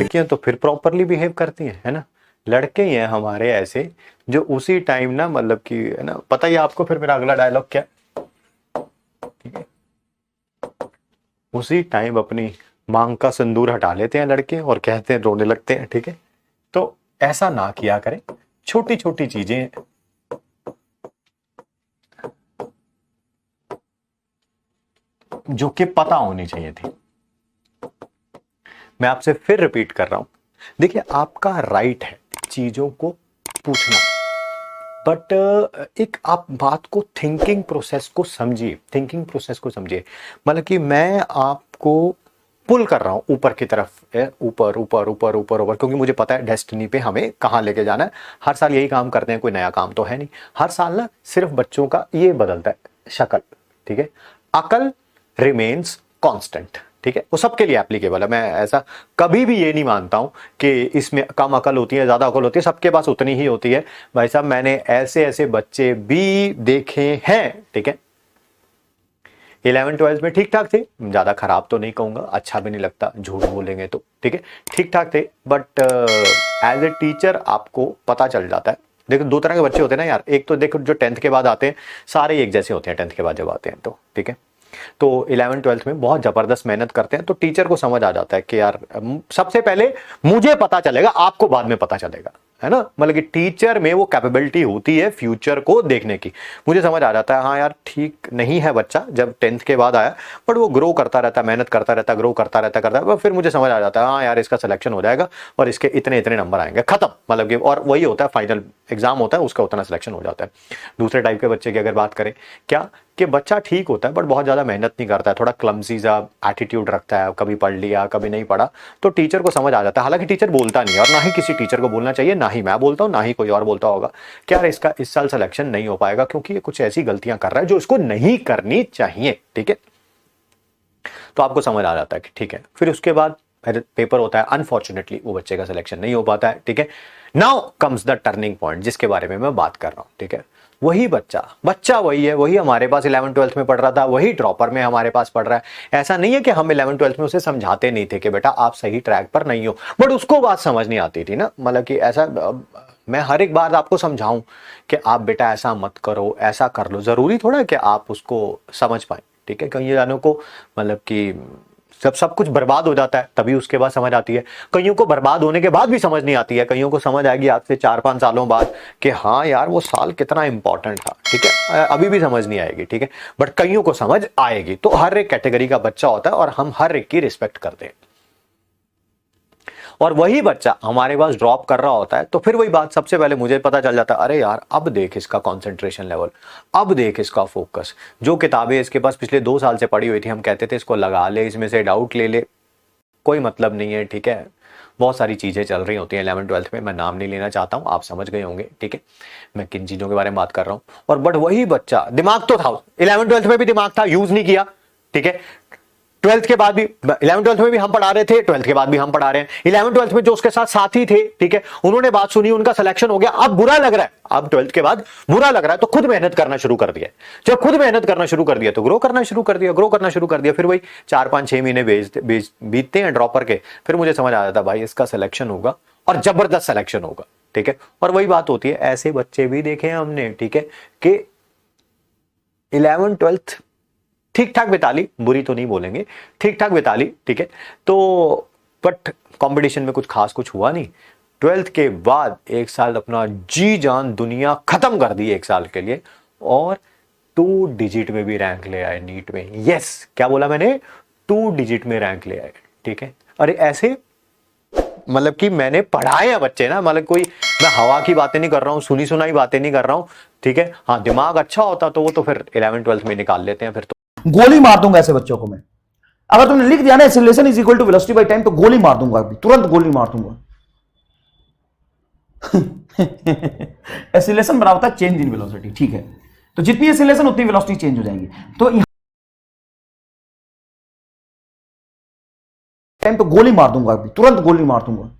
लड़कियां तो फिर प्रॉपरली बिहेव करती हैं, है ना। लड़के ही हैं हमारे ऐसे जो उसी टाइम ना मतलब कि, है ना, पता ही आपको फिर मेरा अगला डायलॉग क्या, ठीक है, उसी टाइम अपनी मांग का सिंदूर हटा लेते हैं लड़के और कहते हैं, रोने लगते हैं, ठीक है। तो ऐसा ना किया करें, छोटी छोटी चीजें जो कि पता होनी चाहिए थी। मैं आपसे फिर रिपीट कर रहा हूं, देखिए आपका राइट है चीजों को पूछना, बट एक आप बात को थिंकिंग प्रोसेस को समझिए, थिंकिंग प्रोसेस को समझिए। मतलब कि मैं आपको पुल कर रहा हूं ऊपर की तरफ, ऊपर ऊपर ऊपर ऊपर ऊपर, क्योंकि मुझे पता है डेस्टिनी पे हमें कहां लेके जाना है। हर साल यही काम करते हैं, कोई नया काम तो है नहीं। हर साल ना सिर्फ बच्चों का ये बदलता है शक्ल, ठीक है, अकल रिमेन्स कांस्टेंट, ठीक है। वो सबके लिए एप्लीकेबल है। मैं ऐसा कभी भी ये नहीं मानता हूं कि इसमें कम अकल होती है, ज्यादा अकल होती है, सबके पास उतनी ही होती है। भाई साहब मैंने ऐसे ऐसे बच्चे भी देखे हैं, ठीक है, 11th-12th में ठीक ठाक थे, ज्यादा खराब तो नहीं कहूंगा, अच्छा भी नहीं लगता झूठ बोलेंगे तो, ठीक है, ठीक ठाक थे। बट एज ए टीचर आपको पता चल जाता है। देखो दो तरह के बच्चे होते हैं ना यार, एक तो देखो जो 10th के बाद आते हैं, सारे एक जैसे होते हैं 10th के बाद जब आते हैं तो, ठीक है। तो 11th-12th में बहुत जबरदस्त मेहनत करते हैं, तो टीचर को समझ आ जाता है कि यार सबसे पहले मुझे पता चलेगा, आपको बाद में पता चलेगा, है ना। मतलब कि टीचर में वो कैपेबिलिटी होती है फ्यूचर को देखने की। मुझे समझ आ जाता है हाँ यार ठीक नहीं है बच्चा, जब 10th के बाद आया, बट वो ग्रो करता रहता, मेहनत करता रहता, ग्रो करता है, फिर मुझे समझ आ जाता है हाँ यार इसका सिलेक्शन हो जाएगा और इसके इतने इतने नंबर आएंगे, खत्म। मतलब कि और वही होता है, फाइनल एग्जाम होता है उसका उतना सिलेक्शन हो जाता है। दूसरे टाइप के बच्चे की अगर बात करें, क्या कि बच्चा ठीक होता है बट बहुत ज्यादा मेहनत नहीं करता है, थोड़ा क्लमसी सा एटीट्यूड रखता है, कभी पढ़ लिया कभी नहीं पढ़ा, तो टीचर को समझ आ जाता है। हालांकि टीचर बोलता नहीं है, और ना ही किसी टीचर को बोलना चाहिए, ना ही मैं बोलता हूं, ना ही कोई और बोलता होगा कि यार इसका इस साल सिलेक्शन नहीं हो पाएगा क्योंकि ये कुछ ऐसी गलतियां कर रहा है जो इसको नहीं करनी चाहिए, ठीक है। तो आपको समझ आ जाता है कि ठीक है। फिर उसके बाद पेपर होता है, अनफॉर्चुनेटली वो बच्चे का सिलेक्शन नहीं हो पाता है, ठीक है। Now comes the turning point जिसके बारे में मैं बात कर रहा हूं, ठीक है। वही बच्चा वही है, वही हमारे पास 11th-12th में पढ़ रहा था, वही ड्रॉपर में हमारे पास पढ़ रहा है। ऐसा नहीं है कि हम 11th-12th में उसे समझाते नहीं थे कि बेटा आप सही ट्रैक पर नहीं हो, बट उसको बात समझ नहीं आती थी ना। मतलब कि ऐसा मैं हर एक बार आपको समझाऊं कि आप बेटा ऐसा मत करो, ऐसा कर लो, जरूरी थोड़ा है कि आप उसको समझ पाए, ठीक है। कई जानों को मतलब कि जब सब कुछ बर्बाद हो जाता है तभी उसके बाद समझ आती है, कईयों को बर्बाद होने के बाद भी समझ नहीं आती है, कईयों को समझ आएगी आज से 4-5 सालों बाद कि हाँ यार वो साल कितना इंपॉर्टेंट था, ठीक है। अभी भी समझ नहीं आएगी, ठीक है, बट कईयों को समझ आएगी। तो हर एक कैटेगरी का बच्चा होता है और हम हर एक की रिस्पेक्ट करते हैं। और वही बच्चा हमारे पास ड्रॉप कर रहा होता है तो फिर वही बात, सबसे पहले मुझे पता चल जाता है अरे यार अब देख इसका कंसंट्रेशन लेवल, अब देख इसका फोकस, जो किताबें इसके पास पिछले 2 साल से पढ़ी हुई थी, हम कहते थे इसको लगा ले, इसमें से डाउट ले ले, कोई मतलब नहीं है, ठीक है। बहुत सारी चीजें चल रही होती हैं 11th-12th में, मैं नाम नहीं लेना चाहता हूं, आप समझ गए होंगे, ठीक है, मैं किन चीजों के बारे में बात कर रहा हूं। और बट वही बच्चा, दिमाग तो था 11th-12th में भी, दिमाग था, यूज नहीं किया, ठीक है। 12th के बाद भी, 11th-12th में भी हम पढ़ा रहे थे, 12th के बाद भी हम पढ़ा रहे हैं। 11th-12th में जो उसके साथ साथी थे, ठीक है, उन्होंने बात सुनी, उनका सिलेक्शन हो गया, अब बुरा लग रहा है, अब 12th के बाद बुरा लग रहा है, तो खुद मेहनत करना शुरू कर दिया। जब खुद मेहनत करना शुरू कर दिया तो ग्रो करना शुरू कर दिया, ग्रो करना शुरू कर दिया। फिर वही 4-5-6 महीने बीतते हैं ड्रॉपर के, फिर मुझे समझ आ जाता भाई इसका सिलेक्शन होगा और जबरदस्त सिलेक्शन होगा, ठीक है। और वही बात होती है, ऐसे बच्चे भी देखे हैं हमने, ठीक है, कि 11th-12th ठीक ठाक बिता ली, बुरी तो नहीं बोलेंगे, ठीक ठाक बिता ली, ठीक है। तो बट कंपटीशन में कुछ खास कुछ हुआ नहीं। 12th के बाद 1 साल अपना जी जान दुनिया खत्म कर दी 1 साल के लिए, और 2 डिजिट में भी रैंक ले आए नीट में। यस, क्या बोला मैंने, 2 डिजिट में रैंक ले आए, ठीक है। अरे ऐसे मतलब कि मैंने पढ़ाए हैं बच्चे ना, मतलब कोई मैं हवा की बातें नहीं कर रहा हूं, सुनी सुनाई बातें नहीं कर रहा हूं, ठीक है। हाँ दिमाग अच्छा होता तो वो तो फिर 11th-12th में निकाल लेते हैं, फिर तो गोली मार दूंगा ऐसे बच्चों को मैं। अगर तुमने लिख दिया ना acceleration is equal to velocity by time, तो गोली मार दूंगा, अभी तुरंत गोली मार दूंगा। एक्सीलरेशन बराबर था चेंज इन वेलोसिटी, ठीक है। तो जितनी एक्सीलरेशन उतनी वेलोसिटी चेंज हो जाएगी। तो टाइम तो गोली मार दूंगा, अभी तुरंत गोली मार दूंगा।